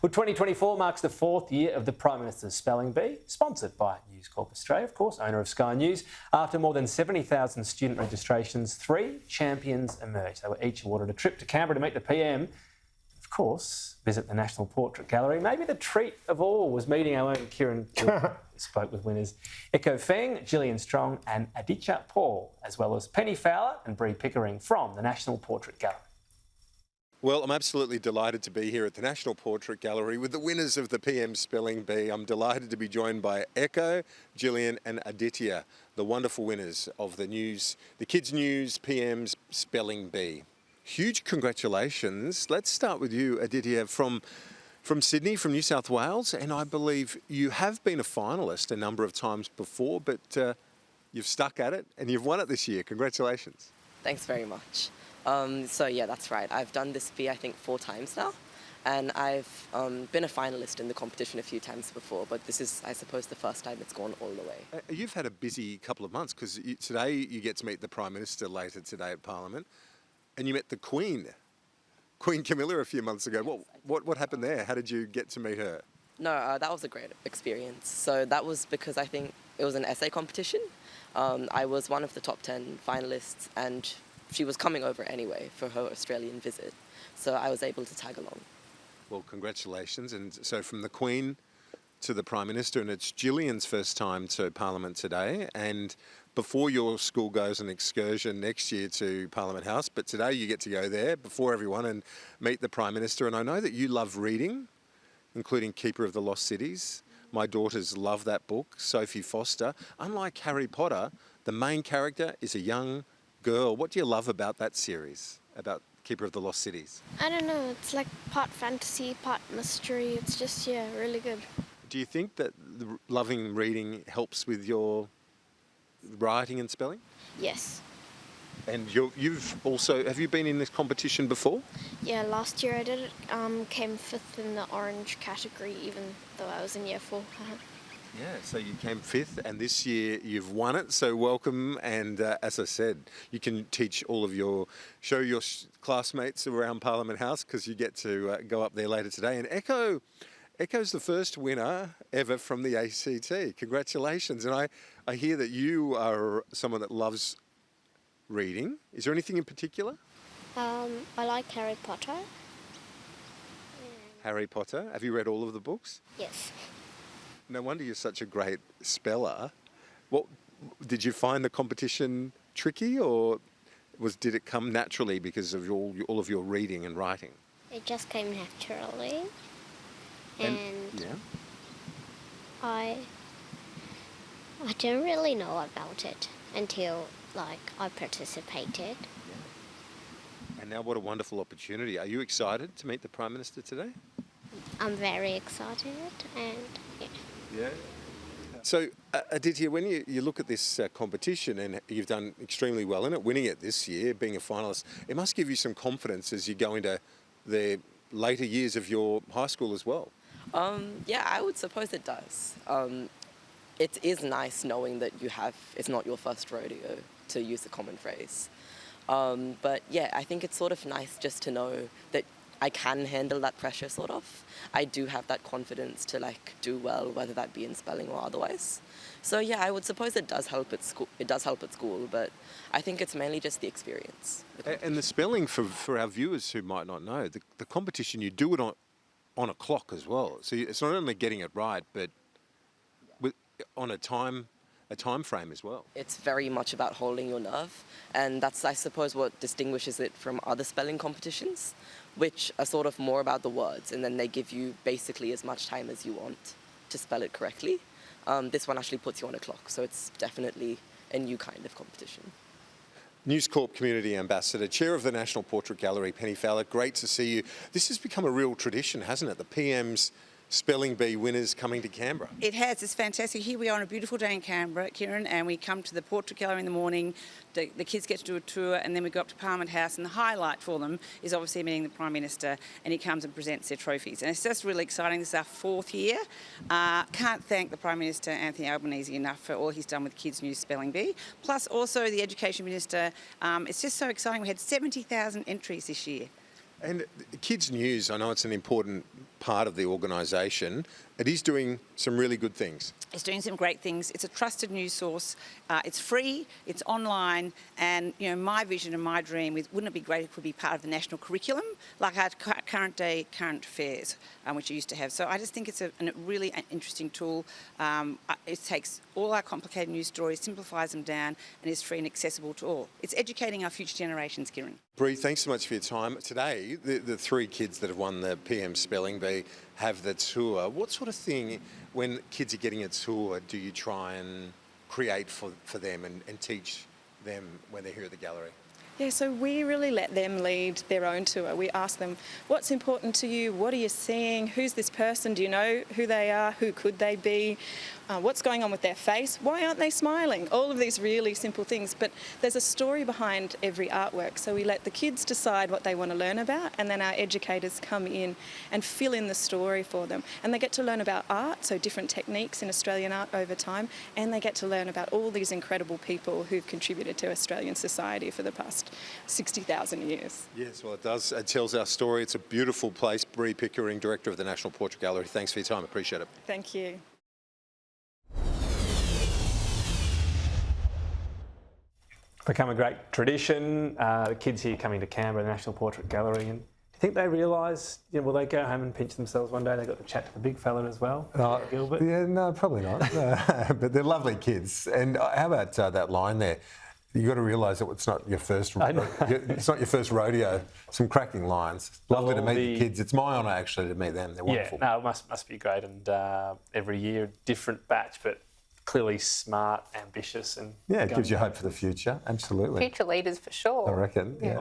Well, 2024 marks the fourth year of the Prime Minister's Spelling Bee, sponsored by News Corp Australia, of course, owner of Sky News. After more than 70,000 student registrations, 3 champions emerged. They were each awarded a trip to Canberra to meet the PM. Of course, visit the National Portrait Gallery. Maybe the treat of all was meeting our own Kieran, who spoke with winners Echo Feng, Jillian Strong and Aditya Paul, as well as Penny Fowler and Bree Pickering from the National Portrait Gallery. Well, I'm absolutely delighted to be here at the National Portrait Gallery with the winners of the PM Spelling Bee. I'm delighted to be joined by Echo, Jillian and Aditya, the wonderful winners of the Kids News PM's Spelling Bee. Huge congratulations. Let's start with you, Aditya, from Sydney, from New South Wales, and I believe you have been a finalist a number of times before, but you've stuck at it and you've won it this year. Congratulations. Thanks very much. So yeah, that's right. I've done this bee I think 4 times now, and I've been a finalist in the competition a few times before, but this is, I suppose, the first time it's gone all the way. You've had a busy couple of months because today you get to meet the Prime Minister later today at Parliament, and you met the Queen Camilla, a few months ago. What happened there? How did you get to meet her? No, that was a great experience. So that was because I think it was an essay competition. I was one of the top 10 finalists, and she was coming over anyway for her Australian visit, so I was able to tag along. Well, congratulations. And so from the Queen to the Prime Minister, and it's Jillian's first time to Parliament today, and before your school goes an excursion next year to Parliament House, but today you get to go there before everyone and meet the Prime Minister. And I know that you love reading, including Keeper of the Lost Cities. My daughters love that book, Sophie Foster. Unlike Harry Potter, the main character is a young girl. What do you love about that series, about Keeper of the Lost Cities? I don't know, it's like part fantasy, part mystery. It's just, yeah, really good. Do you think that loving reading helps with your writing and spelling? Yes. And you've also, have you been in this competition before? Yeah, last year I did it, came 5th in the orange category, even though I was in year 4. Yeah, so you came 5th, and this year you've won it, so welcome. And as I said, you can show your classmates around Parliament House, because you get to go up there later today. And Echo's the first winner ever from the ACT. Congratulations. And I hear that you are someone that loves reading. Is there anything in particular? I like Harry Potter. Harry Potter? Have you read all of the books? Yes. No wonder you're such a great speller. Did you find the competition tricky, or did it come naturally because of all of your reading and writing? It just came naturally. And yeah. I didn't really know about it until I participated. Yeah. And now what a wonderful opportunity. Are you excited to meet the Prime Minister today? I'm very excited, and yeah. Yeah. So, Aditya, when you look at this competition, and you've done extremely well in it, winning it this year, being a finalist, it must give you some confidence as you go into the later years of your high school as well. Yeah, I would suppose it does. It is nice knowing that it's not your first rodeo, to use the common phrase. But yeah, I think it's sort of nice just to know that I can handle that pressure, sort of. I do have that confidence to do well, whether that be in spelling or otherwise. So yeah, I would suppose it does help at school. It does help at school, but I think it's mainly just the experience. And the spelling, for our viewers who might not know, the competition, you do it on a clock as well. So it's not only getting it right, but on a time frame as well. It's very much about holding your nerve, and that's, I suppose, what distinguishes it from other spelling competitions, which are sort of more about the words, and then they give you basically as much time as you want to spell it correctly. This one actually puts you on a clock, so it's definitely a new kind of competition. News Corp Community Ambassador, Chair of the National Portrait Gallery, Penny Fowler, great to see you. This has become a real tradition, hasn't it? The PM's Spelling Bee winners coming to Canberra. It has. It's fantastic. Here we are on a beautiful day in Canberra, Kieran, and we come to the Portrait Gallery in the morning. The kids get to do a tour, and then we go up to Parliament House, and the highlight for them is obviously meeting the Prime Minister, and he comes and presents their trophies. And it's just really exciting. This is our 4th year. Can't thank the Prime Minister, Anthony Albanese, enough for all he's done with Kids News Spelling Bee, plus also the Education Minister. It's just so exciting. We had 70,000 entries this year. And Kids News, I know it's an important part of the organisation. It is doing some really good things. It's doing some great things. It's a trusted news source. It's free, it's online, and my vision and my dream is, wouldn't it be great if it could be part of the national curriculum, like our current day current affairs, which we used to have. So I just think it's a really interesting tool. It takes all our complicated news stories, simplifies them down, and is free and accessible to all. It's educating our future generations, Kieran. Bree, thanks so much for your time. Today, the 3 kids that have won the PM Spelling Bee have the tour. What sort of thing, when kids are getting a tour, do you try and create for them and teach them when they're here at the gallery? Yeah, so we really let them lead their own tour. We ask them, what's important to you? What are you seeing? Who's this person? Do you know who they are? Who could they be? What's going on with their face? Why aren't they smiling? All of these really simple things, but there's a story behind every artwork. So we let the kids decide what they want to learn about, and then our educators come in and fill in the story for them. And they get to learn about art, so different techniques in Australian art over time, and they get to learn about all these incredible people who've contributed to Australian society for the past 60,000 years. Yes, well, it does. It tells our story. It's a beautiful place. Bree Pickering, Director of the National Portrait Gallery. Thanks for your time. Appreciate it. Thank you. Become a great tradition. The kids here coming to Canberra, the National Portrait Gallery, and do you think they realise, will they go home and pinch themselves one day? They got to chat to the big fella as well, Gilbert? Yeah, no, probably not. But they're lovely kids. And how about that line there? You got to realise that it's not your first. It's not your first rodeo. Some cracking lines. Lovely to meet the kids. It's my honour actually to meet them. They're wonderful. Yeah, no, it must be great. And every year, different batch, but clearly smart, ambitious, and yeah, it gives you hope for the future. Absolutely. Future leaders for sure. I reckon. Yeah.